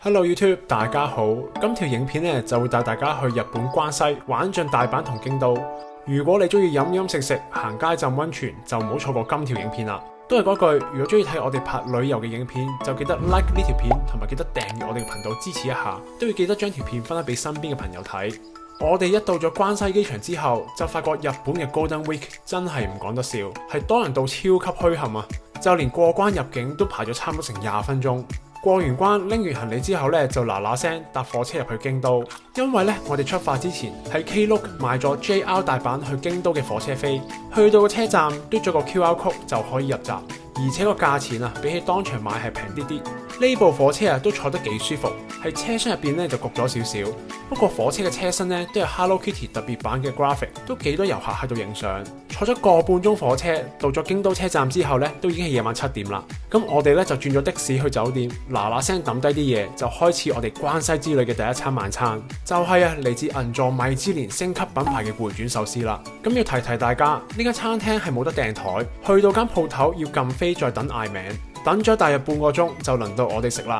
Hello YouTube， 大家好。今條影片咧就會帶大家去日本關西玩盡大阪同京都。如果你中意飲飲食食、行街浸溫泉，就唔好錯過今條影片啦。都係嗰句，如果中意睇我哋拍旅遊嘅影片，就記得 like 呢條片，同埋記得訂閱我哋嘅頻道支持一下。都要記得將條片分享俾身邊嘅朋友睇。我哋一到咗關西機場之後，就發覺日本嘅 Golden Week 真係唔講得笑，係多人到超級墟冚啊！就連過關入境都排咗差唔多成20分鐘。過完關拎完行李之後咧，就嗱嗱聲搭火車入去京都，因為咧我哋出發之前喺 Klook 買咗 JR 大阪去京都嘅火車飛，去到個車站嘟咗個 QR code 就可以入閘，而且個價錢啊比起當場買係平啲啲。呢部火車啊都坐得幾舒服，喺車廂入邊咧就焗咗少少，不過火車嘅車身咧都有 Hello Kitty 特別版嘅 graphic， 都幾多遊客喺度影相。坐咗個半鐘火車，到咗京都車站之後咧，都已經係夜晚7點啦。咁我哋咧就轉咗的士去酒店，嗱嗱聲抌低啲嘢，就開始我哋關西之旅嘅第一餐晚餐，就係嚟自銀座米芝蓮星級品牌嘅回轉壽司啦。咁要提提大家，呢間餐廳係冇得訂台，去到間鋪頭要撳飛再等嗌名，等咗大約半個鐘就輪到我哋食啦。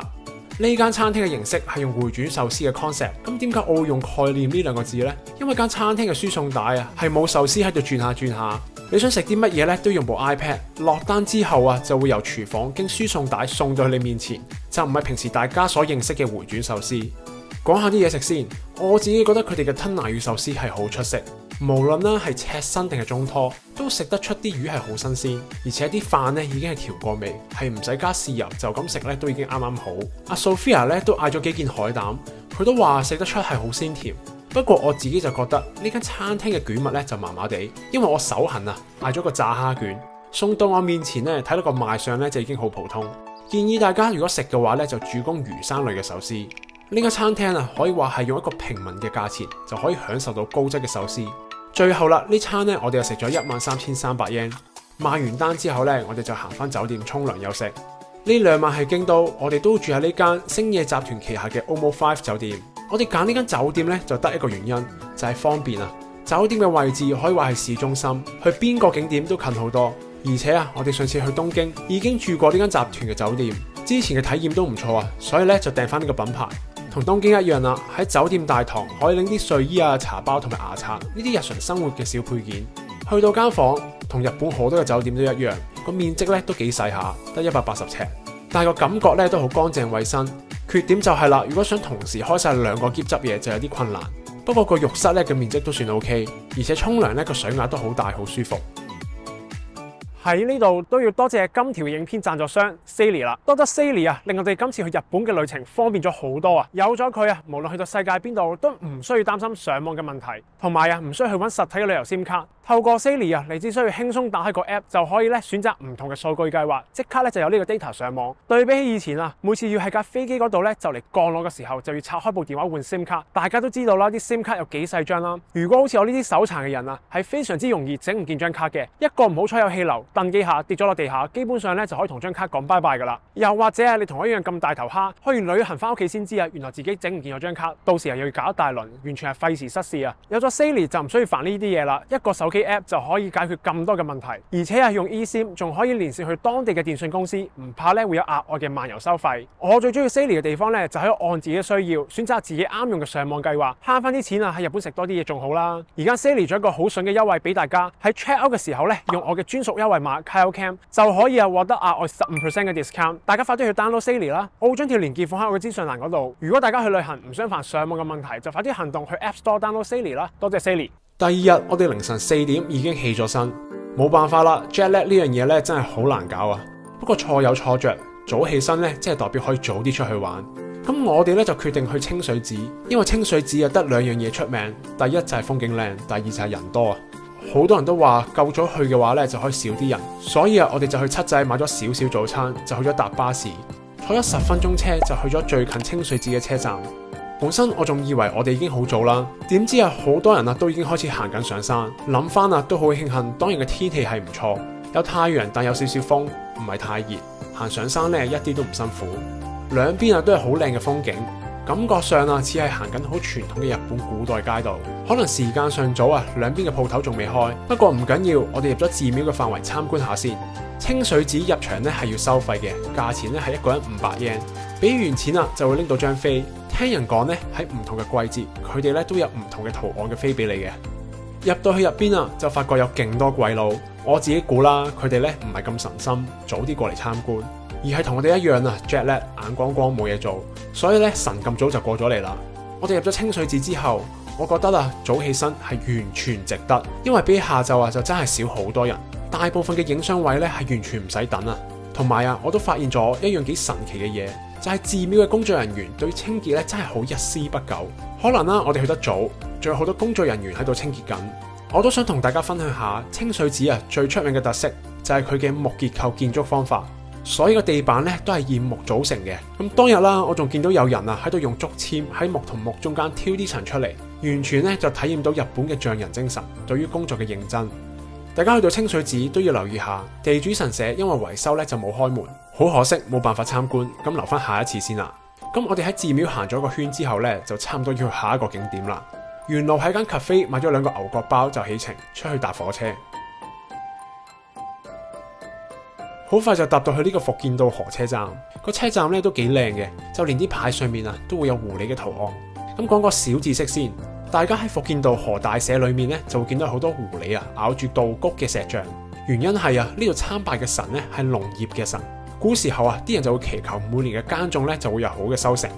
呢間餐廳嘅形式係用回轉壽司嘅 concept， 咁點解我會用概念呢2個字呢？因為間餐廳嘅輸送帶啊係冇壽司喺度轉下轉下，你想食啲乜嘢咧都用部 iPad 落單之後啊就會由廚房經輸送帶送到去你面前，就唔係平時大家所認識嘅回轉壽司。講下啲嘢食先，我自己覺得佢哋嘅吞拿魚壽司係好出色，無論啦係赤身定係中拖，都食得出啲魚係好新鮮，而且啲飯咧已經係調過味，係唔使加豉油就咁食咧都已經啱啱好。阿 Sophia 咧都嗌咗幾件海膽，佢都話食得出係好鮮甜。不過我自己就覺得呢間餐廳嘅卷物咧就麻麻地，因為我手痕啊，嗌咗個炸蝦卷，送到我面前咧睇到個賣相咧就已經好普通。建議大家如果食嘅話咧就主攻魚生類嘅壽司。呢間餐廳啊可以話係用一個平民嘅價錢就可以享受到高質嘅壽司。最後啦，呢餐咧我哋又食咗13,300 yen， 賣完單之後咧，我哋就行翻酒店沖涼休息。呢2晚喺京都，我哋都住喺呢間星野集團旗下嘅 OMO5 酒店。我哋揀呢間酒店咧就得一個原因，就係方便啊！酒店嘅位置可以話係市中心，去邊個景點都近好多。而且啊，我哋上次去東京已經住過呢間集團嘅酒店，之前嘅體驗都唔錯啊，所以咧就訂翻呢個品牌。同東京一樣啦，喺酒店大堂可以拎啲睡衣啊、茶包同埋牙刷呢啲日常生活嘅小配件。去到間房同日本好多嘅酒店都一樣，個面積咧都幾細下，得180尺，但係個感覺咧都好乾淨衛生。缺點就係啦，如果想同時開晒2個篋執嘢就有啲困難。不過個浴室咧嘅面積都算 OK， 而且沖涼咧個水壓都好大，好舒服。喺呢度都要多謝今條影片贊助商 Sally 啦，多得 Sally 啊，令我哋今次去日本嘅旅程方便咗好多啊！有咗佢啊，無論去到世界邊度都唔需要擔心上網嘅問題，同埋啊唔需要去揾實體嘅旅遊 SIM 卡。透過 Sally 啊，你只需要輕鬆打開個 app 就可以咧選擇唔同嘅數據計劃，即刻咧就有呢個 data 上網。對比起以前啊，每次要喺架飛機嗰度咧就嚟降落嘅時候就要拆開部電話換 SIM 卡，大家都知道啦，啲 SIM 卡有幾細張啦。如果好似我呢啲手殘嘅人啊，係非常之容易整唔見張卡嘅，一個唔好彩有氣流，蹬幾下跌咗落地下，基本上咧就可以同張卡講拜拜噶啦。又或者係你同我一樣咁大頭蝦，去完旅行翻屋企先知啊，原來自己整唔見咗張卡，到時又要搞一大輪，完全係費時失事啊！有咗 Sally 就唔需要煩呢啲嘢啦，一個手機 app 就可以解決咁多嘅問題，而且係用 eSIM 仲可以連線去當地嘅電信公司，唔怕咧會有額外嘅漫遊收費。我最中意 Sally 嘅地方咧，就喺按自己嘅需要選擇自己啱用嘅上網計劃，慳翻啲錢啊！喺日本食多啲嘢仲好啦。而家 Sally 仲有一個好筍嘅優惠俾大家，喺 check out 嘅時候咧，用我嘅專屬優惠碼 KYOCAM 就可以獲得額外15% 嘅 discount。大家快啲去 download Sally 啦，我會將條連結放喺我嘅資訊欄嗰度。如果大家去旅行唔想煩上網嘅問題，就快啲行動去 App Store download Sally 啦。多謝 Sally。第2日我哋凌晨4點已經起咗身，冇辦法啦 ，jet lag 呢樣嘢咧真係好難搞啊。不過錯有錯着，早起身咧即係代表可以早啲出去玩。咁我哋咧就決定去清水寺，因為清水寺啊得2樣嘢出名，第一就係風景靚，第二就係人多啊。好多人都話夠早去嘅話咧就可以少啲人，所以啊我哋就去七仔買咗少少早餐，就去咗搭巴士，坐咗10分鐘車就去咗最近清水寺嘅車站。本身我仲以為我哋已經好早啦，點知啊好多人啊都已經開始行緊上山。諗翻啊都好慶幸，當日嘅天氣係唔錯，有太陽但有少少風，唔係太熱，行上山咧一啲都唔辛苦。兩邊啊都係好靚嘅風景，感覺上啊似係行緊好傳統嘅日本古代街道。可能時間尚早啊，兩邊嘅鋪頭仲未開，不過唔緊要，我哋入咗寺廟嘅範圍參觀下先。清水寺入場咧係要收費嘅，價錢咧係一個人500 yen。俾完錢啦，就會拎到張飛。聽人講咧，喺唔同嘅季節，佢哋咧都有唔同嘅圖案嘅飛俾你嘅。入到去入邊啊，就發覺有勁多鬼佬。我自己估啦，佢哋咧唔係咁神心，早啲過嚟參觀，而係同我哋一樣啊 ，jet lag 眼光光冇嘢做，所以咧神咁早就過咗嚟啦。我哋入咗清水寺之後，我覺得啊，早起身係完全值得，因為比起下晝啊就真係少好多人，大部分嘅影相位咧係完全唔使等啊。同埋啊，我都發現咗一樣幾神奇嘅嘢，就係寺廟嘅工作人員對清潔咧真係好一絲不苟。可能啦，我哋去得早，仲有好多工作人員喺度清潔緊。我都想同大家分享下清水寺啊最出名嘅特色就係佢嘅木結構建築方法，所有嘅地板咧都係以木組成嘅。咁當日啦，我仲見到有人啊喺度用竹籤喺木同木中間挑啲塵出嚟，完全咧就體驗到日本嘅匠人精神，對於工作嘅認真。大家去到清水寺都要留意下，地主神社因為維修咧就冇開門，好可惜冇辦法參觀，咁留翻下一次先啦。咁我哋喺寺廟行咗個圈之後咧，就差唔多要去下一個景點啦。沿路喺間 cafe 買咗2個牛角包就起程出去搭火車，好快就搭到去呢個伏見稻荷車站。個車站咧都幾靚嘅，就連啲牌上面啊都會有狐狸嘅圖案。咁講個小知識先。大家喺伏見稻荷大社裏面咧，就會見到好多狐狸啊咬住稻谷嘅石像。原因係啊，呢度參拜嘅神咧係農業嘅神。古時候啊，啲人就會祈求每年嘅耕種咧就會有好嘅收成。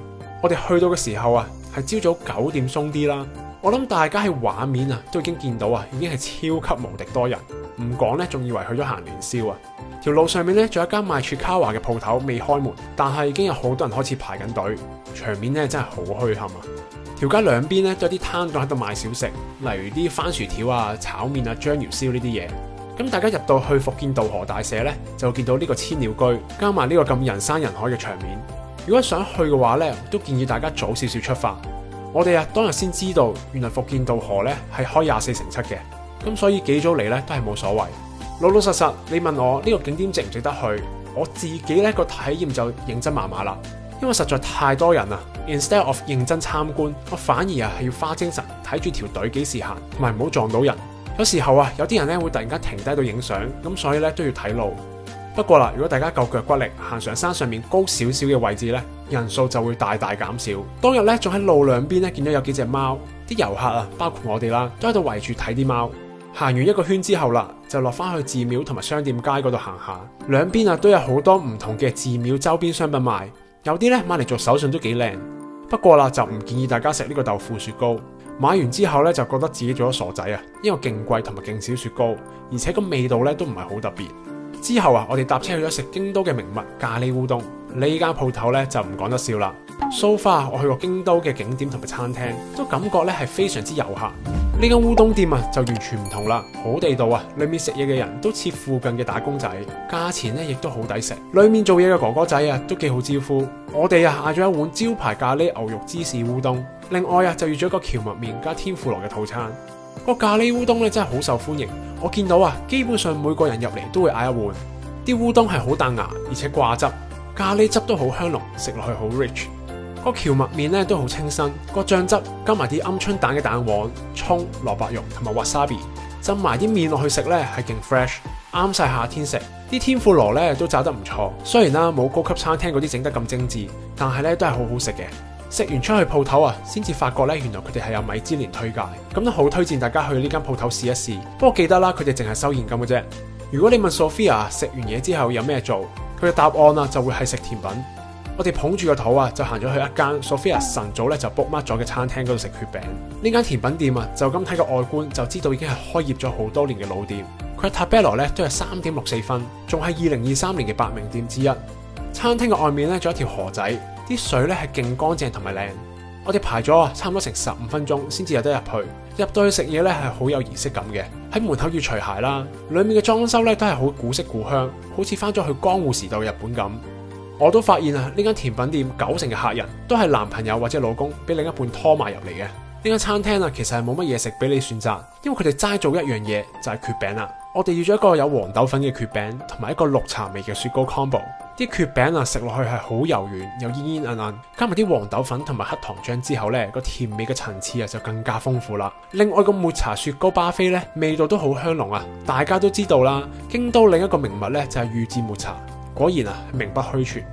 我哋去到嘅時候啊，係朝早9點鬆啲啦。我諗大家喺畫面啊都已經見到啊，已經係超級無敵多人。唔講咧，仲以為去咗行年宵啊。條路上面咧仲有一間賣雪卡華嘅鋪頭未開門，但係已經有好多人開始排緊隊，場面咧真係好墟冚啊！條街兩邊咧都有啲攤檔喺度賣小食，例如啲番薯條啊、炒麵啊、章魚燒呢啲嘢。咁大家入到去伏見稻荷大社咧，就見到呢個千鳥居，加埋呢個咁人山人海嘅場面。如果想去嘅話咧，都建議大家早少少出發。我哋啊當日先知道，原來伏見稻荷咧係開24/7嘅，咁所以幾早嚟咧都係冇所謂。老老實實，你問我呢個景點值唔值得去，我自己咧個體驗就認真麻麻啦。因為實在太多人啦 ，instead of 認真參觀，我反而啊係要花精神睇住條隊幾時行，同埋唔好撞到人。有時候啊，有啲人咧會突然間停低度影相，咁所以咧都要睇路。不過啦，如果大家夠腳骨力，行上山上面高少少嘅位置咧，人數就會大大減少。當日咧仲喺路兩邊咧見到有幾隻貓，啲遊客啊，包括我哋啦，都喺度圍住睇啲貓。行完一個圈之後啦，就落翻去寺廟同埋商店街嗰度行下，兩邊啊都有好多唔同嘅寺廟周邊商品賣。有啲咧買嚟做手信都幾靚，不過啦就唔建議大家食呢個豆腐雪糕。買完之後咧就覺得自己做咗傻仔啊，因為勁貴同埋勁少雪糕，而且個味道咧都唔係好特別。之後啊，我哋搭車去咗食京都嘅名物咖喱烏冬，呢間鋪頭咧就唔講得笑啦。So far 我去過京都嘅景點同埋餐廳，都感覺咧係非常之遊客。呢間烏冬店啊就完全唔同啦，好地道啊！裏面食嘢嘅人都似附近嘅打工仔，價錢咧亦都好抵食。裏面做嘢嘅哥哥仔啊都幾好招呼。我哋啊嗌咗一碗招牌咖喱牛肉芝士烏冬，另外啊就預咗一個蕎麥麵加天婦羅嘅套餐。個咖喱烏冬咧真係好受歡迎，我見到啊基本上每個人入嚟都會嗌一碗。啲烏冬係好彈牙，而且掛汁，咖喱汁都好香濃，食落去好 rich。個蕎麥麵咧都好清新，個醬汁加埋啲鵪鶉蛋嘅蛋黃、蔥、蘿蔔蓉同埋 wasabi， 浸埋啲麵落去食咧係勁 fresh， 啱晒夏天食。啲天婦羅咧都炸得唔錯，雖然啦冇高級餐廳嗰啲整得咁精緻，但係咧都係好好食嘅。食完出去鋪頭啊，先至發覺咧原來佢哋係有米芝蓮推介，咁都好推薦大家去呢間鋪頭試一試。不過記得啦，佢哋淨係收現金嘅啫。如果你問 Sophia 食完嘢之後有咩做，佢嘅答案啊就會係食甜品。我哋捧住個肚啊，就行咗去一間 Sophia 晨早咧就 book mark 咗嘅餐廳嗰度食月餅。呢間甜品店啊，就咁睇個外觀就知道已經係開業咗好多年嘅老店。佢嘅 tabello 咧都係3.64分，仲係2023年嘅8名店之一。餐廳嘅外面咧仲有一條河仔，啲水咧係勁乾淨同埋靚。我哋排咗啊差唔多成15分鐘先至有得入去。入到去食嘢咧係好有儀式感嘅，喺門口要除鞋啦。裏面嘅裝修咧都係好古色古香，好似翻咗去江戶時代嘅日本咁。我都發現啊，呢間甜品店90%嘅客人都係男朋友或者老公俾另一半拖埋入嚟嘅。呢間餐廳啊，其實係冇乜嘢食俾你選擇，因為佢哋齋做一樣嘢就係蕨餅啦。我哋要咗一個有黃豆粉嘅蕨餅，同埋一個綠茶味嘅雪糕 combo。啲蕨餅啊食落去係好柔軟又煙煙韌韌，加埋啲黃豆粉同埋黑糖漿之後咧，個甜味嘅層次啊就更加豐富啦。另外個抹茶雪糕巴菲咧，味道都好香濃啊！大家都知道啦，京都另一個名物咧就係御製抹茶。果然啊，名不虛傳。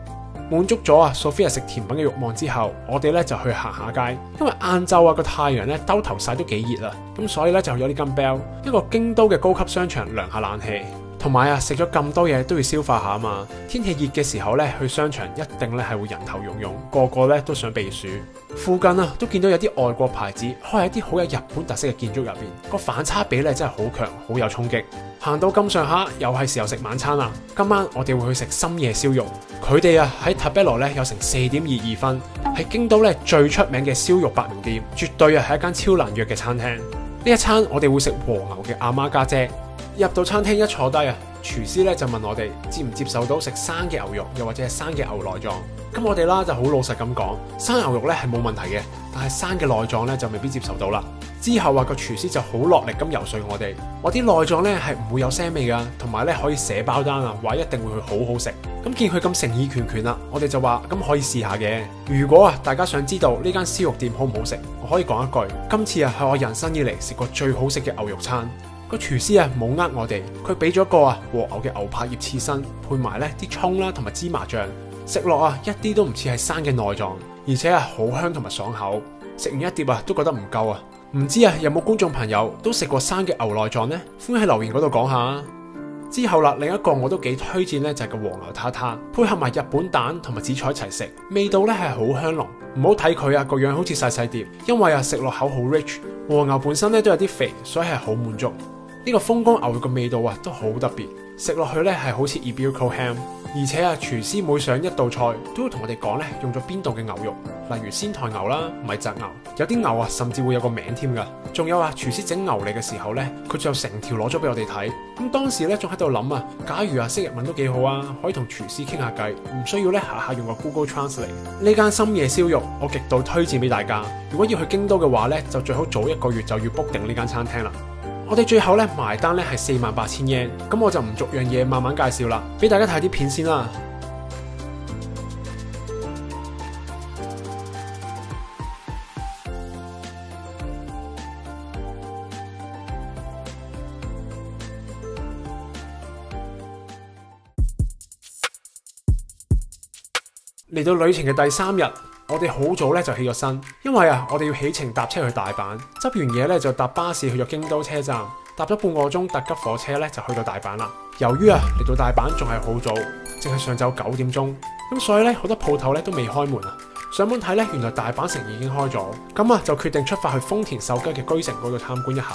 滿足咗Sophia 食甜品嘅慾望之後，我哋咧就去行下街，因為晏晝個太陽咧兜頭曬都幾熱啦，咁所以咧就去咗呢間 Bell 一個京都嘅高級商場涼下冷氣。同埋食咗咁多嘢都要消化下啊嘛。天氣熱嘅時候咧，去商場一定咧係會人頭湧湧，個個咧都想避暑。附近都見到有啲外國牌子開喺啲好有日本特色嘅建築入邊，個反差比咧真係好強，好有衝擊。行到咁上下，又係時候食晚餐啦。今晚我哋會去食深夜燒肉，佢哋喺 Tabello 咧有成4.22分，係京都咧最出名嘅燒肉百名店，絕對係一間超難約嘅餐廳。呢一餐我哋會食和牛嘅阿媽家姐。入到餐廳一坐低廚師咧就問我哋接唔接受到食生嘅牛肉，又或者係生嘅牛內臟。咁我哋啦就好老實咁講，生牛肉咧係冇問題嘅，但係生嘅內臟咧就未必接受到啦。之後個廚師就好落力咁游說我哋，我啲內臟咧係唔會有腥味噶，同埋咧可以寫包單話一定會好好食。咁見佢咁誠意拳拳啦，我哋就話咁可以試下嘅。如果大家想知道呢間燒肉店好唔好食，我可以講一句，今次係我人生以嚟食過最好食嘅牛肉餐。個廚師冇呃我哋，佢俾咗個和牛嘅牛柏葉刺身，配埋咧啲蔥啦同埋芝麻醬，食落一啲都唔似係生嘅內臟，而且好香同埋爽口。食完一碟都覺得唔夠唔知有冇觀眾朋友都食過生嘅牛內臟呢？歡迎喺留言嗰度講下。之後另一個我都幾推薦咧，就係個和牛塔塔，配合埋日本蛋同埋紫菜一齊食，味道咧係好香濃。唔好睇佢個樣好似細細碟，因為食落口好 rich。和牛本身咧都有啲肥，所以係好滿足。呢個風乾牛肉嘅味道都好特別，食落去咧係好似 Iberico ham， 而且廚師每上一道菜都會同我哋講咧用咗邊度嘅牛肉，例如仙台牛啦、米澤牛，有啲牛甚至會有個名添噶。仲有廚師整牛脷嘅時候咧，佢就成條攞咗俾我哋睇。咁當時咧仲喺度諗假如識日文都幾好可以同廚師傾下偈，唔需要咧下下用個 Google Translate。呢間深夜燒肉我極度推薦俾大家，如果要去京都嘅話咧，就最好早1個月就要 book 定呢間餐廳啦。我哋最後咧埋單咧係48,000 yen， 咁我就唔逐樣嘢慢慢介紹啦，俾大家睇啲片先啦。嚟到旅程嘅第3日。我哋好早咧就起咗身，因為我哋要起程搭車去大阪，執完嘢咧就搭巴士去咗京都車站，搭咗半個鐘特急火車咧就去到大阪啦。由於嚟到大阪仲係好早，淨係上晝9點鐘，咁所以咧好多鋪頭咧都未開門上門睇咧，原來大阪城已經開咗，咁就決定出發去豐田秀吉嘅居城嗰度參觀一下。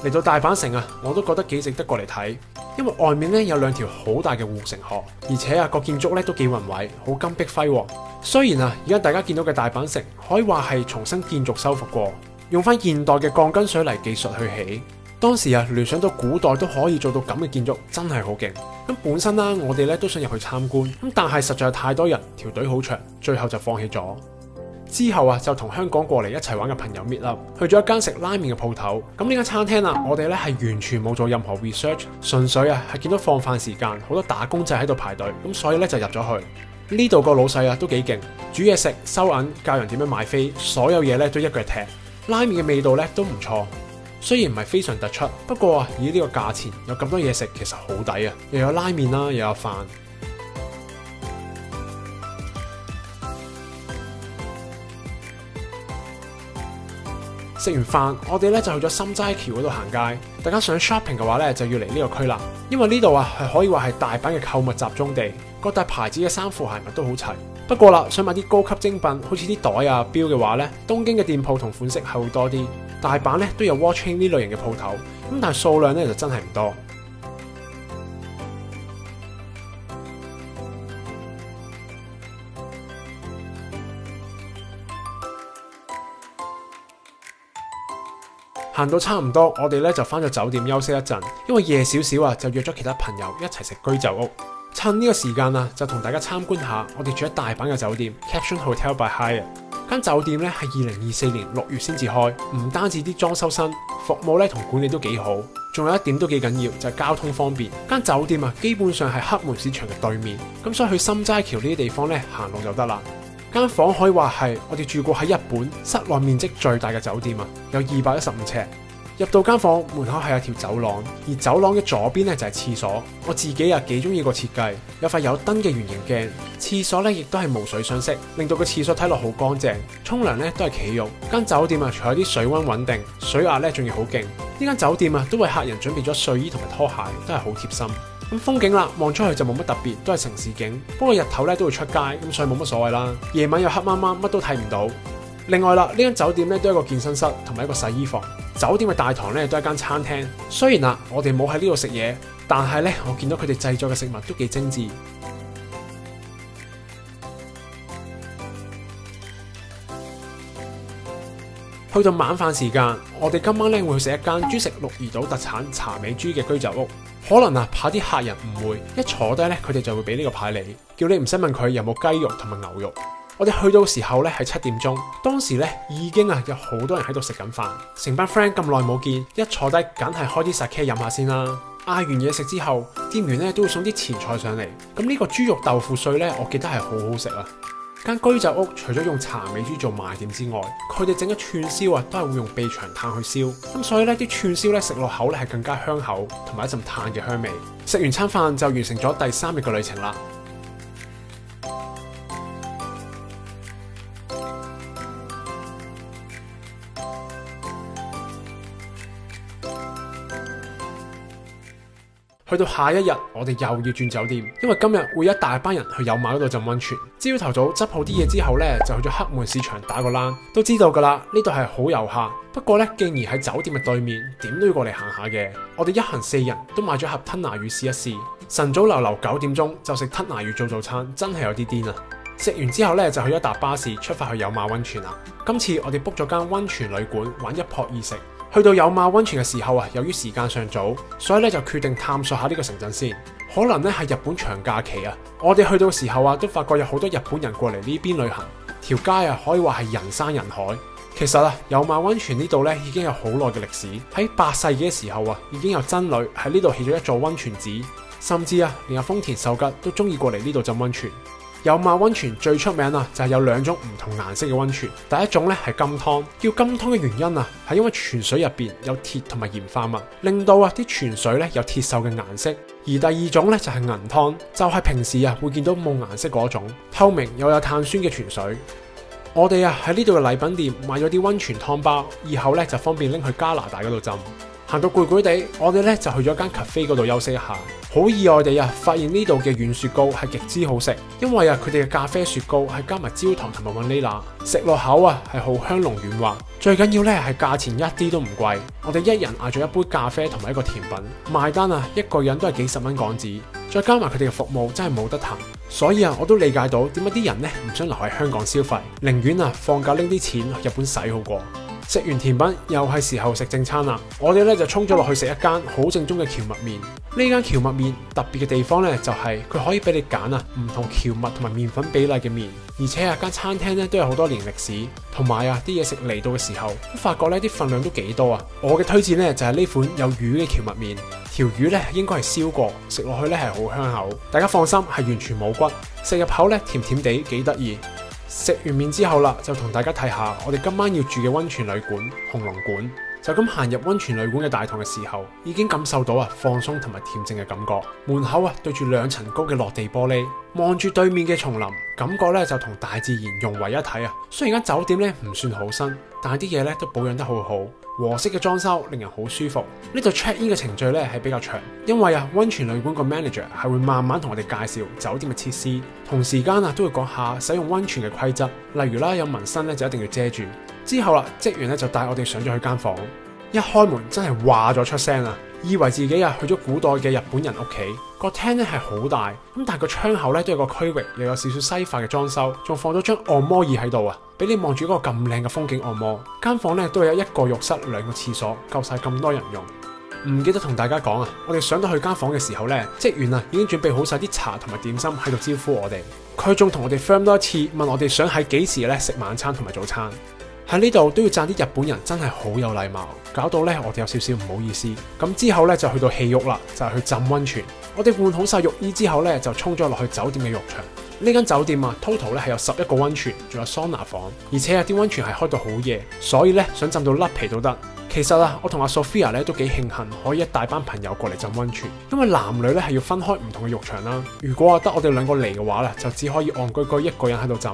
嚟到大阪城我都覺得幾值得過嚟睇，因為外面咧有2條好大嘅護城河，而且個建築咧都幾宏偉，好金碧輝煌。雖然而家大家見到嘅大阪城可以話係重新建築修復過，用翻現代嘅鋼筋水泥技術去起，當時聯想到古代都可以做到咁嘅建築，真係好勁。咁本身我哋咧都想入去參觀，咁但係實在係太多人，條隊好長，最後就放棄咗。之後就同香港過嚟一齊玩嘅朋友 meet up，去咗一間食拉麵嘅鋪頭。咁呢間餐廳我哋咧係完全冇做任何 research， 純粹係見到放飯時間，好多打工仔喺度排隊，咁所以咧就入咗去。呢度個老細都幾勁，煮嘢食、收銀、教人點樣買飛，所有嘢咧都一腳踢。拉麵嘅味道咧都唔錯，雖然唔係非常突出，不過以呢個價錢有咁多嘢食，其實好抵又有拉麵啦，又有飯。食完飯，我哋咧就去咗心齋橋嗰度行街。大家想 shopping 嘅話咧，就要嚟呢個區啦，因為呢度係可以話係大阪嘅購物集中地，各大牌子嘅衫褲鞋襪都好齊。不過啦，想買啲高級精品，好似啲袋錶嘅話咧，東京嘅店鋪同款式係會多啲。大阪咧都有 watch chain 呢類型嘅鋪頭，咁但係數量咧就真係唔多。行到差唔多，我哋咧就翻咗酒店休息一陣，因為夜少少就約咗其他朋友一齊食居酒屋。趁呢個時間就同大家參觀下我哋住喺大阪嘅酒店 Caption Hotel by Hyatt。間酒店咧係2024年6月先至開，唔單止啲裝修新，服務咧同管理都幾好，仲有一點都幾緊要，就係交通方便。間酒店基本上係黑門市場嘅對面，咁所以去心齋橋呢啲地方咧行路就得啦。間房可以話係我哋住過喺日本室內面積最大嘅酒店有215尺。入到間房門口係有條走廊，而走廊嘅左邊咧就係廁所。我自己幾中意個設計，有塊有燈嘅圓形鏡。廁所咧亦都係無水雙色，令到個廁所睇落好乾淨。沖涼咧都係企浴。間酒店除咗啲水溫穩定，水壓咧仲要好勁。呢間酒店都為客人準備咗睡衣同埋拖鞋，都係好貼心。咁風景啦，望出去就冇乜特別，都係城市景。不過日頭咧都會出街，咁所以冇乜所謂啦。夜晚又黑掹掹，乜都睇唔到。另外啦，呢間酒店咧都有一個健身室同埋一個洗衣房。酒店嘅大堂咧都係一間餐廳。雖然我哋冇喺呢度食嘢，但係咧我見到佢哋製作嘅食物都幾精緻。去到晚飯時間，我哋今晚咧會去食一間專食鹿兒島特產茶尾豬嘅居酒屋。可能怕啲客人誤會，一坐低咧佢哋就會俾呢個牌你，叫你唔使問佢有冇雞肉同埋牛肉。我哋去到時候咧係7點鐘，當時咧已經有好多人喺度食緊飯，成班 friend 咁耐冇見，一坐低梗係開啲 sake 飲下先啦。嗌完嘢食之後，店員咧都會送啲前菜上嚟。咁呢個豬肉豆腐碎咧，我記得係好好食啊！間居酒屋除咗用茶尾豬做賣點之外，佢哋整嘅串燒都係會用備長炭去燒，咁所以咧啲串燒咧食落口咧係更加香口，同埋一陣炭嘅香味。食完餐飯就完成咗第3日嘅旅程啦。去到下一日，我哋又要轉酒店，因為今日會一大班人去有馬嗰度浸溫泉。朝頭早執好啲嘢之後咧，就去咗黑門市場打個躝。都知道噶啦，呢度係好遊客。不過咧，既然喺酒店嘅對面，點都要過嚟行下嘅。我哋一行4人都買咗盒吞拿魚試一試。晨早流流9點鐘就食吞拿魚做早餐，真係有啲癲啊！食完之後咧，就去咗搭巴士出發去有馬溫泉啦。今次我哋 book 咗間溫泉旅館玩一撲二食。去到有馬溫泉嘅時候由於時間尚早，所以咧就決定探索下呢個城鎮先。可能咧係日本長假期啊，我哋去到嘅時候都發覺有好多日本人過嚟呢邊旅行，條街可以話係人山人海。其實有馬溫泉呢度咧已經有好耐嘅歷史，喺8世紀嘅時候已經有僧侶喺呢度起咗一座溫泉寺，甚至連豐田秀吉都中意過嚟呢度浸溫泉。有馬溫泉最出名就係有2種唔同顏色嘅溫泉。第一種咧係金湯，叫金湯嘅原因係因為泉水入邊有鐵同埋鹽化物，令到啲泉水咧有鐵鏽嘅顏色。而第2種咧就係銀湯，就係平時會見到冇顏色嗰種，透明又有碳酸嘅泉水。我哋喺呢度嘅禮品店買咗啲溫泉湯包，以後咧就方便拎去加拿大嗰度浸。行到攰攰地，我哋咧就去咗間 cafe 嗰度休息一下。好意外地發現呢度嘅軟雪糕係極之好食，因為佢哋嘅咖啡雪糕係加埋焦糖同埋雲呢拿，食落口係好香濃軟滑。最緊要咧係價錢一啲都唔貴，我哋一人嗌咗一杯咖啡同埋一個甜品，埋單一個人都係幾十蚊港紙，再加埋佢哋嘅服務真係冇得彈。所以我都理解到點解啲人唔想留喺香港消費，寧願放假拎啲錢去日本使好過。食完甜品又係時候食正餐啦，我哋就衝咗落去食一間好正宗嘅蕎麥麵。呢間蕎麥麵特別嘅地方就係佢可以俾你揀唔同蕎麥同埋麵粉比例嘅麵，而且間餐廳都有好多年歷史，同埋啲嘢食嚟到嘅時候都發覺啲份量都幾多。我嘅推薦就係呢款有魚嘅蕎麥麵，條魚應該係燒過，食落去係好香口。大家放心，係完全冇骨，食入口甜甜地，幾得意。食完麵之後就同大家睇下我哋今晚要住嘅溫泉旅館紅龍館。就咁行入溫泉旅館嘅大堂嘅時候，已經感受到放鬆同埋恬靜嘅感覺。門口對住2層高嘅落地玻璃，望住對面嘅叢林，感覺就同大自然融為一體。雖然間酒店唔算好新，但係啲嘢都保養得好好，和式嘅裝修令人好舒服。呢度 check in 嘅程序係比較長，因為溫泉旅館個 manager 係會慢慢同我哋介紹酒店嘅設施，同時間都會講下使用溫泉嘅規則，例如有紋身就一定要遮住。之後職員就帶我哋上咗去間房，一開門真係話咗出聲以為自己去咗古代嘅日本人屋企。個廳係好大，咁但係個窗口都有個區域，又有少少西化嘅裝修，仲放咗張按摩椅喺度俾你望住嗰個咁靚嘅風景按摩。間房都有1個浴室2個廁所，夠晒咁多人用。唔記得同大家講我哋上到去間房嘅時候職員已經準備好晒啲茶同埋點心喺度招呼我哋。佢仲同我哋 firm 多一次，問我哋想喺幾時食晚餐同埋早餐。喺呢度都要讚啲日本人真係好有禮貌，搞到我哋有少少唔好意思。咁之後就去到戲浴啦，就係去浸溫泉。我哋換好晒浴衣之後就衝咗落去酒店嘅浴場。呢間酒店total係有11個溫泉，仲有桑拿房，而且啲溫泉係開到好夜，所以想浸到甩皮都得。其實啊，我同阿 Sophia 咧都幾慶幸可以一大班朋友過嚟浸溫泉，因為男女咧係要分開唔同嘅浴場啦。如果得我哋兩個嚟嘅話咧，就只可以戇居居一個人喺度浸。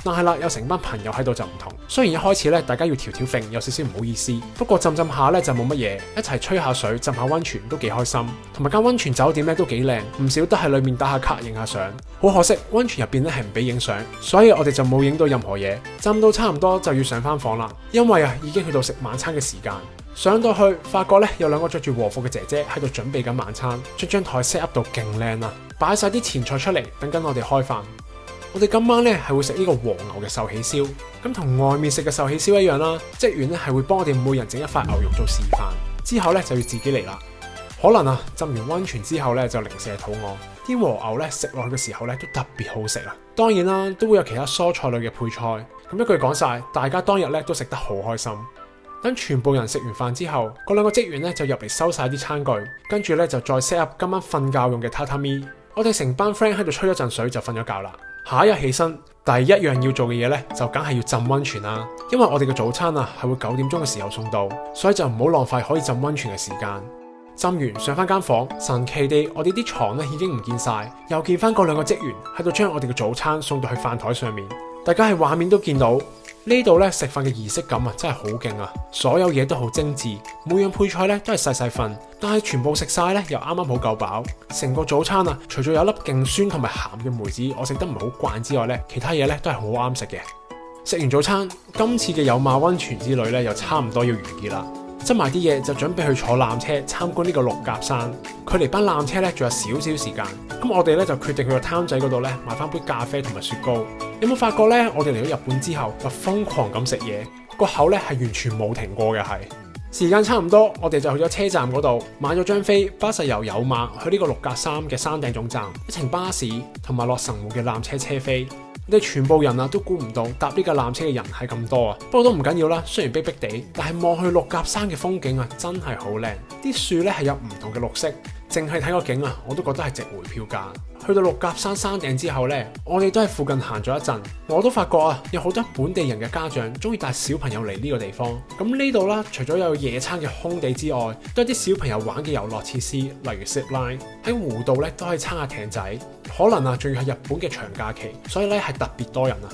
但係啦，有成班朋友喺度就唔同。雖然一開始咧大家要條條揈，有少少唔好意思，不過浸下咧就冇乜嘢，一齊吹下水、浸下溫泉都幾開心。同埋間溫泉酒店咧都幾靚，唔少得喺裏面打下卡、影下相。好可惜溫泉入邊咧係唔俾影相，所以我哋就冇影到任何嘢。浸到差唔多就要上翻房啦，因為啊已經去到食晚餐嘅時間。上到去發覺咧有兩個着住和服嘅姐姐喺度準備緊晚餐，將張台 set up 到勁靚啊，擺晒啲前菜出嚟，等緊我哋開飯。我哋今晚咧係會食呢個和牛嘅壽喜燒，咁同外面食嘅壽喜燒一樣啦。職員咧係會幫我哋每人整一塊牛肉做示範，之後咧就要自己嚟啦。可能啊浸完溫泉之後咧就零舍肚餓，啲和牛咧食落去嘅時候咧都特別好食啊。當然啦，都會有其他蔬菜類嘅配菜。咁一句講晒，大家當日咧都食得好開心。等全部人食完飯之後，嗰兩個職員咧就入嚟收晒啲餐具，跟住咧就再 set up 今晚瞓覺用嘅榻榻米。我哋成班 friend 喺度吹咗陣水就瞓咗覺啦。下一日起身，第一樣要做嘅嘢咧就梗係要浸溫泉啦。因為我哋嘅早餐啊係會9點鐘嘅時候送到，所以就唔好浪費可以浸溫泉嘅時間。浸完上翻間房，神奇地我哋啲床咧已經唔見晒，又見翻嗰兩個職員喺度將我哋嘅早餐送到去飯台上面。大家喺畫面都見到呢度咧食飯嘅儀式感啊，真係好勁啊！所有嘢都好精緻，每樣配菜咧都係細細份，但係全部食晒咧又啱啱好夠飽。成個早餐啊，除咗有粒勁酸同埋鹹嘅梅子，我食得唔係好慣之外咧，其他嘢咧都係好啱食嘅。食完早餐，今次嘅有馬溫泉之旅咧又差唔多要完結啦。執埋啲嘢就準備去坐纜車參觀呢個六甲山。距離班纜車咧仲有少少時間，咁我哋咧就決定去個攤仔嗰度咧買翻杯咖啡同埋雪糕。有冇發覺咧？我哋嚟到日本之後就瘋狂咁食嘢，個口咧係完全冇停過嘅。係時間差唔多，我哋就去咗車站嗰度買咗張飛，巴士由有馬去呢個六甲山嘅山頂總站，一程巴士同埋落神戶嘅纜車車飛。我哋全部人啊都估唔到搭呢架纜車嘅人係咁多啊！不過都唔緊要啦，雖然逼逼地，但係望去六甲山嘅風景啊，真係好靚。啲樹咧係有唔同嘅綠色，淨係睇個景啊，我都覺得係值回票價。去到六甲山山頂之後咧，我哋都喺附近行咗一陣，我都發覺啊，有好多本地人嘅家長中意帶小朋友嚟呢個地方。咁呢度啦，除咗有野餐嘅空地之外，都有啲小朋友玩嘅遊樂設施，例如 zip line 喺湖度咧都可以撐下艇仔。可能啊，仲要係日本嘅長假期，所以咧係特別多人啊。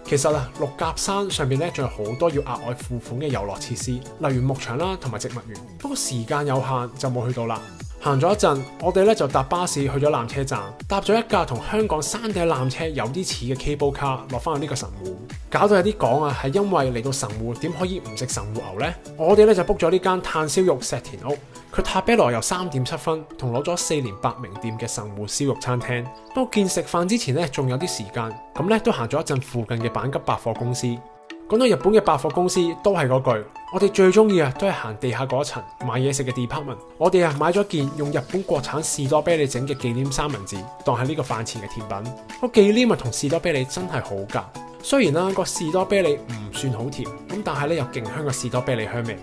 其實啊，六甲山上邊咧仲有好多要額外付款嘅遊樂設施，例如牧場啦同埋植物園。不過時間有限，就冇去到啦。行咗一陣，我哋咧就搭巴士去咗纜車站，搭咗一架同香港山頂纜車有啲似嘅 cable car 落翻去呢個神戶。搞到有啲講啊，係因為嚟到神戶點可以唔食神戶牛呢？我哋咧就 book 咗呢間炭燒肉石田屋，佢塔比羅由3.7分，同攞咗4連8名店嘅神戶燒肉餐廳。不過見食飯之前咧仲有啲時間，咁咧都行咗一陣附近嘅阪急百貨公司。講到日本嘅百貨公司都係嗰句，我哋最中意啊都係行地下嗰層買嘢食嘅 department。我哋啊買咗件用日本國產士多啤梨整嘅忌廉三文治，當係呢個飯前嘅甜品。個忌廉啊同士多啤梨真係好夾，雖然啦個士多啤梨唔算好甜，咁但係咧有勁香嘅士多啤梨香味。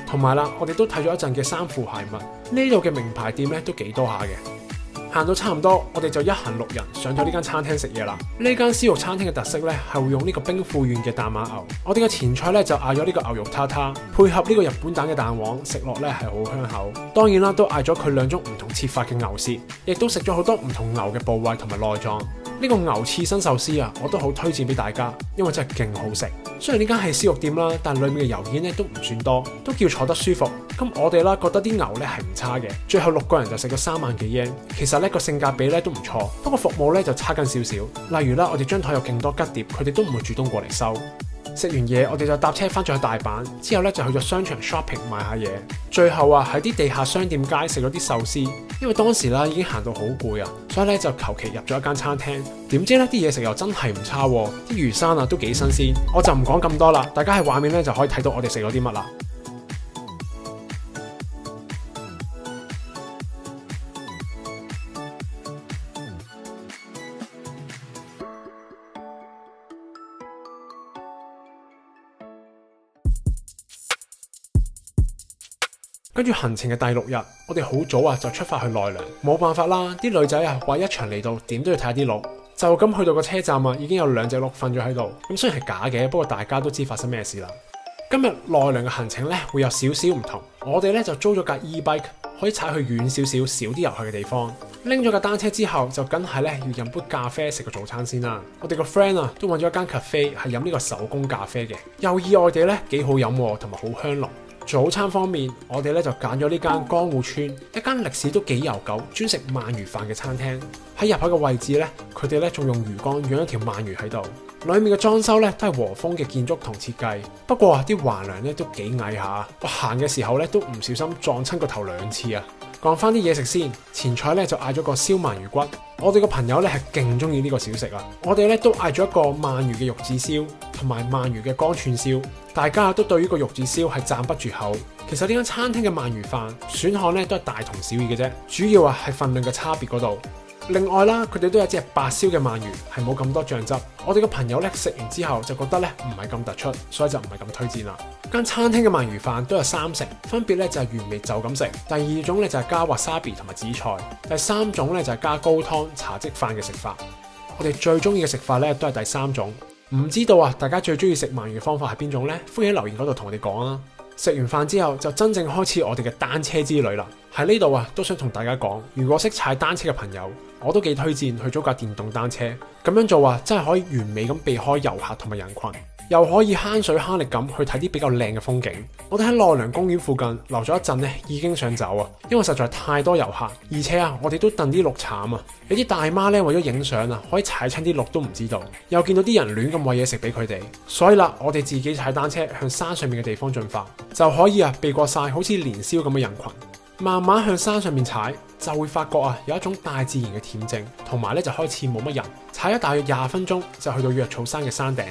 同埋啦，我哋都睇咗一陣嘅衫褲鞋襪，呢度嘅名牌店咧都幾多下嘅。行到差唔多，我哋就一行6人上咗呢間餐廳食嘢啦。呢間燒肉餐廳嘅特色咧係會用呢個兵庫縣嘅大馬牛。我哋嘅前菜咧就嗌咗呢個牛肉塔塔，配合呢個日本蛋嘅蛋黃，食落咧係好香口。當然啦，都嗌咗佢2種唔同切法嘅牛舌，亦都食咗好多唔同牛嘅部位同埋內臟。呢個牛刺身壽司啊，我都好推薦俾大家，因為真係勁好食。雖然呢間係燒肉店啦，但裡面嘅油煙咧都唔算多，都叫坐得舒服。咁我哋啦覺得啲牛咧係唔差嘅，最後6個人就食咗3萬幾yen，其實咧個性價比咧都唔錯，不過服務咧就差緊少少。例如啦，我哋張台有勁多吉碟，佢哋都唔會主動過嚟收。食完嘢，我哋就搭車翻咗去大阪，之後咧就去咗商場 shopping 買下嘢。最後啊喺啲地下商店街食咗啲壽司，因為當時啦已經行到好攰啊，所以咧就求其入咗一間餐廳。點知咧啲嘢食又真係唔差，啲魚生啊都幾新鮮。我就唔講咁多啦，大家喺畫面咧就可以睇到我哋食咗啲乜啦。跟住行程嘅第6日，我哋好早啊就出發去奈良。冇辦法啦，啲女仔啊話一場嚟到點都要睇下啲鹿，就咁去到個車站啊已經有2隻鹿瞓咗喺度。咁雖然係假嘅，不過大家都知發生咩事啦。今日奈良嘅行程咧會有少少唔同，我哋咧就租咗架 e-bike， 可以踩去遠少啲遊去嘅地方。拎咗架單車之後，就梗係咧要飲杯咖啡食個早餐先啦。我哋個 friend 啊都揾咗一間 cafe 係飲呢個手工咖啡嘅，又意外地咧幾好飲同埋好香濃。早餐方面，我哋咧就揀咗呢間江戶村一間歷史都幾悠久、專食鰻魚飯嘅餐廳。喺入口嘅位置咧，佢哋咧仲用魚缸養一條鰻魚喺度。裏面嘅裝修咧都係和風嘅建築同設計，不過啲橫梁咧都幾矮下，我行嘅時候咧都唔小心撞親個頭2次啊！講翻啲嘢食先，前菜咧就嗌咗個燒鰻魚骨，我哋個朋友咧係勁中意呢個小食啊！我哋咧都嗌咗一個鰻魚嘅肉子燒同埋鰻魚嘅乾串燒，大家都對呢個肉子燒係讚不絕口。其實呢間餐廳嘅鰻魚飯選項咧都係大同小異嘅啫，主要係份量嘅差別嗰度。另外啦，佢哋都有一隻白燒嘅鰻魚，係冇咁多醬汁。我哋個朋友咧食完之後就覺得咧唔係咁突出，所以就唔係咁推薦啦。間餐廳嘅鰻魚飯都有3成，分別咧就係原味就咁食，第2種咧就係加 wasabi 同埋紫菜，第3種咧就係加高湯茶漬飯嘅食法。我哋最中意嘅食法咧都係第3種。唔知道啊，大家最中意食鰻魚嘅方法係邊種呢？歡迎留言嗰度同我哋講啊！食完飯之後就真正開始我哋嘅單車之旅啦。喺呢度啊，都想同大家講，如果識踩單車嘅朋友，我都幾推薦去租架電動單車。咁樣做啊，真係可以完美咁避開遊客同埋人群，又可以慳水慳力咁去睇啲比較靚嘅風景。我哋喺奈良公園附近留咗一陣呢，已經想走啊，因為實在太多遊客，而且啊，我哋都戥啲鹿慘啊。有啲大媽咧為咗影相啊，可以踩親啲鹿都唔知道，又見到啲人亂咁餵嘢食俾佢哋。所以啦，我哋自己踩單車向山上面嘅地方進發，就可以啊避過晒好似年宵咁嘅人群。慢慢向山上面踩，就會發覺啊有一種大自然嘅恬靜，同埋咧就開始冇乜人。踩咗大約20分鐘就去到藥草山嘅山頂。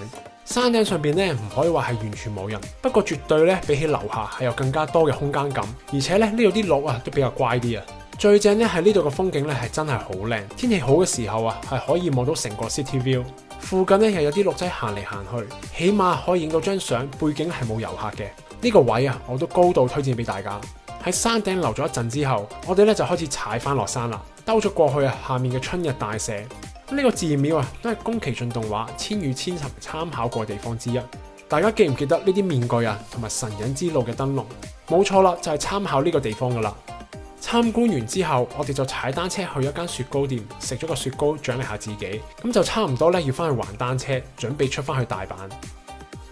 山頂上邊咧唔可以話係完全冇人，不過絕對咧比起樓下係有更加多嘅空間感，而且咧呢度啲鹿啊都比較乖啲啊。最正咧係呢度嘅風景咧係真係好靚，天氣好嘅時候啊係可以望到成個 City View。附近咧又有啲鹿仔行嚟行去，起碼可以影到張相，背景係冇遊客嘅。呢個位啊我都高度推薦俾大家。喺山頂留咗一陣之後，我哋咧就開始踩翻落山啦，兜咗過去啊下面嘅春日大社。呢個寺廟啊都係宮崎駿動畫《千與千尋》參考過嘅地方之一。大家記唔記得呢啲面具啊同埋神隱之路嘅燈籠？冇錯啦，就係參考呢個地方噶啦。參觀完之後，我哋就踩單車去一間雪糕店，食咗個雪糕獎勵下自己。咁就差唔多咧要翻去還單車，準備出翻去大阪。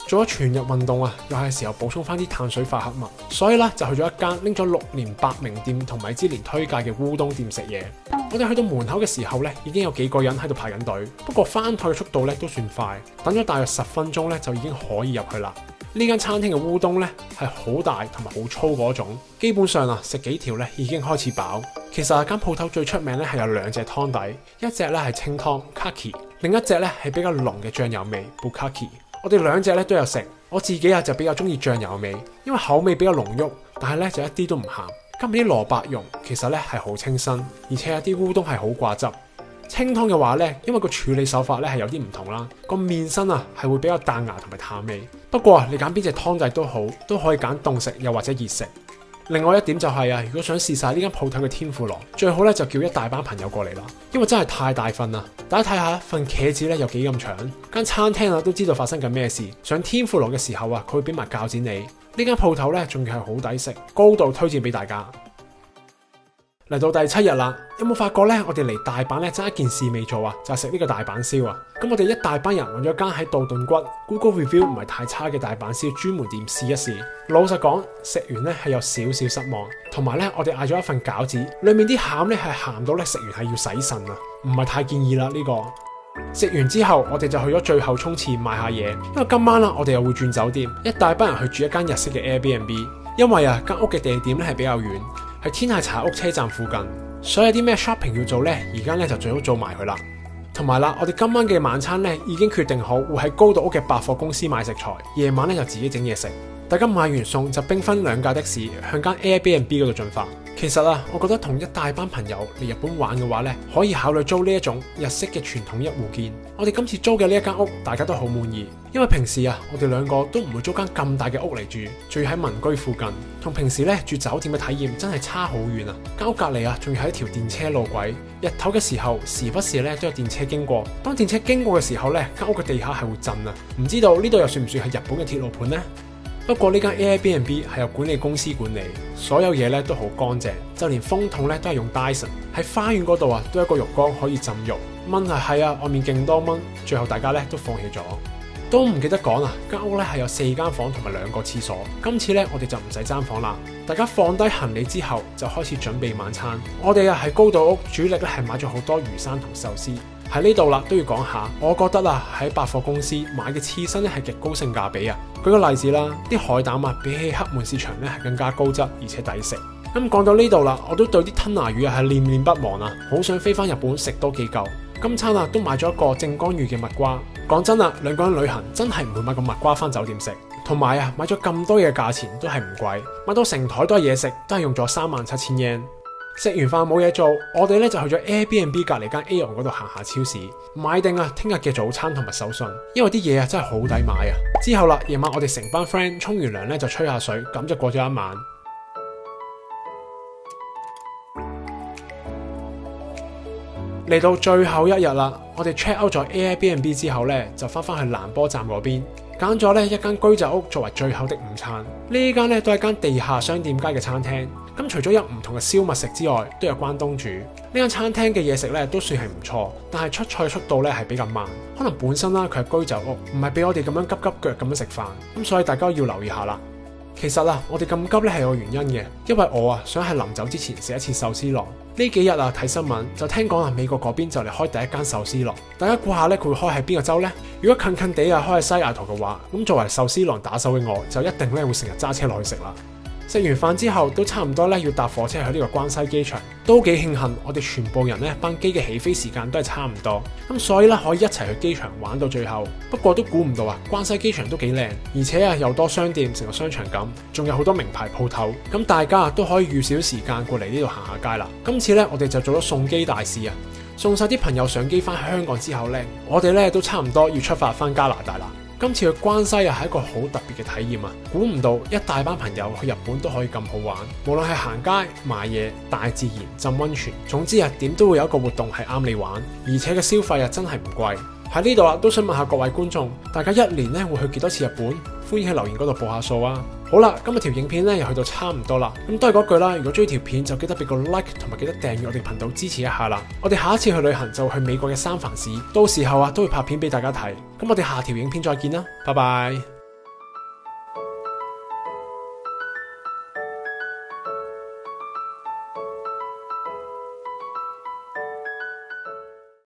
做咗全日運動啊，又係時候補充翻啲碳水化合物，所以咧就去咗一間拎咗6年8名店同米芝蓮推介嘅烏冬店食嘢。我哋去到門口嘅時候咧，已經有幾個人喺度排緊隊，不過翻台嘅速度咧都算快，等咗大約10分鐘咧就已經可以入去啦。呢間餐廳嘅烏冬咧係好大同埋好粗嗰種，基本上啊食幾條咧已經開始飽。其實間鋪頭最出名咧係有2隻湯底，一隻咧係清湯 Kaki， 另一隻咧係比較濃嘅醬油味 Bukkake。我哋2隻咧都有食，我自己啊就比較中意醬油味，因為口味比較濃郁，但係咧就一啲都唔鹹。加埋啲蘿蔔蓉，其實咧係好清新，而且有啲烏冬係好掛汁。清湯嘅話咧，因為個處理手法咧係有啲唔同啦，個麵身啊係會比較彈牙同埋淡味。不過你揀邊隻湯底都好，都可以揀凍食又或者熱食。另外一點就係啊，如果想試晒呢間鋪頭嘅天婦羅，最好咧就叫一大班朋友過嚟啦，因為真係太大份啦。大家睇下份茄子咧有幾咁長，間餐廳啊都知道發生緊咩事。上天婦羅嘅時候啊，佢會俾埋鉸剪你。呢間鋪頭咧仲要係好抵食，高度推薦俾大家。嚟到第7日啦，有冇發覺咧？我哋嚟大阪咧，爭一件事未做啊，就係食呢個大阪燒啊！咁我哋一大班人揾咗間喺道頓堀 Google Review 唔係太差嘅大阪燒專門店試一試。老實講，食完咧係有少少失望，同埋咧我哋嗌咗一份餃子，裡面啲餡咧係鹹到咧食完係要洗腎啊，唔係太建議啦呢個。食完之後，我哋就去咗最後衝刺買下嘢，因為今晚啦我哋又會轉酒店，一大班人去住一間日式嘅 Airbnb，因為啊間屋嘅地點咧係比較遠。喺天下茶屋車站附近，所以有啲咩 shopping 要做呢？而家咧就最好做埋佢啦。同埋啦，我哋今晚嘅晚餐咧已經決定好，會喺高島屋嘅百貨公司買食材，夜晚咧就自己整嘢食。大家買完餸就兵分2架的士向間 Airbnb 嗰度進發。其實啊，我覺得同一大班朋友嚟日本玩嘅話咧，可以考慮租呢一種日式嘅傳統1戶建。我哋今次租嘅呢一間屋，大家都好滿意，因為平時啊，我哋2個都唔會租間咁大嘅屋嚟住，仲要喺民居附近，同平時咧住酒店嘅體驗真係差好遠啊！間屋隔離啊，仲要係一條電車路軌，日頭嘅時候時不時咧都有電車經過。當電車經過嘅時候咧，間屋嘅地下係會震啊！唔知道呢度又算唔算係日本嘅鐵路盤呢？不過呢間 Airbnb 係由管理公司管理，所有嘢咧都好乾淨，就連風筒咧都係用 Dyson。喺花園嗰度啊，都有一個浴缸可以浸浴。問題係啊，外面勁多蚊，最後大家咧都放棄咗。都唔記得講啊，間屋咧係有4間房同埋2個廁所。今次咧我哋就唔使爭房啦，大家放低行李之後就開始準備晚餐。我哋啊喺高島屋主力咧係買咗好多魚生同壽司。喺呢度啦都要講下，我覺得啊喺百貨公司買嘅刺身咧係極高性價比啊。舉個例子啦，啲海膽啊比起黑門市場咧係更加高質而且抵食。咁講到呢度啦，我都對啲吞拿魚啊係念念不忘啊，好想飛翻日本食多幾嚿。今餐啊都買咗一個靜岡縣嘅蜜瓜。講真啊，2個人旅行真係唔會買個蜜瓜翻酒店食。同埋啊買咗咁多嘢嘅價錢都係唔貴，買到成台都係嘢食，都係用咗37,000 yen。食完飯冇嘢做，我哋咧就去咗 Airbnb 隔離間 Aeon 嗰度行下超市，買定啊聽日嘅早餐同埋手信，因為啲嘢啊真係好抵買啊。之後啦，夜晚我哋成班 friend 沖完涼咧就吹下水，咁就過咗一晚。嚟到最後一日啦，我哋 check out 咗 Airbnb 之後咧，就翻去蘭波站嗰邊，揀咗咧一間居酒屋作為最後的午餐。呢間咧都係間地下商店街嘅餐廳。咁除咗有唔同嘅燒麥食之外，都有關東煮。呢間餐廳嘅嘢食咧都算係唔錯，但係出菜速度咧係比較慢。可能本身啦佢係居酒屋，唔係俾我哋咁樣急急腳咁樣食飯，咁所以大家要留意下啦。其實啊，我哋咁急咧係有原因嘅，因為我啊想喺臨走之前食一次壽司郎。呢幾日啊睇新聞就聽講啊美國嗰邊就嚟開第一間壽司郎，大家估下咧佢會開喺邊個州呢？如果近近地啊開喺西雅圖嘅話，咁作為壽司郎打手嘅我就一定咧會成日揸車落去食啦。食完飯之後都差唔多咧要搭火車去呢個關西機場，都幾慶幸我哋全部人咧班機嘅起飛時間都係差唔多，咁所以咧可以一齊去機場玩到最後。不過都估唔到啊，關西機場都幾靚，而且啊又多商店，成個商場咁，仲有好多名牌鋪頭，咁大家都可以預少時間過嚟呢度行下街啦。今次咧我哋就做咗送機大使啊，送晒啲朋友上機翻香港之後咧，我哋咧都差唔多要出發翻加拿大啦。今次去關西啊係一個好特別嘅體驗啊！估唔到一大班朋友去日本都可以咁好玩，無論係行街、買嘢、大自然、浸溫泉，總之啊點都會有一個活動係啱你玩，而且嘅消費啊真係唔貴。喺呢度啊都想問下各位觀眾，大家一年咧會去幾多次日本？歡迎喺留言嗰度報下數啊！好啦，今日條影片咧又去到差唔多啦，咁都係嗰句啦，如果中意條片就記得俾個 like 同埋記得訂閱我哋頻道支持一下啦。我哋下一次去旅行就會去美國嘅三藩市，到時候啊都會拍片俾大家睇。咁我哋下條影片再見啦，拜拜。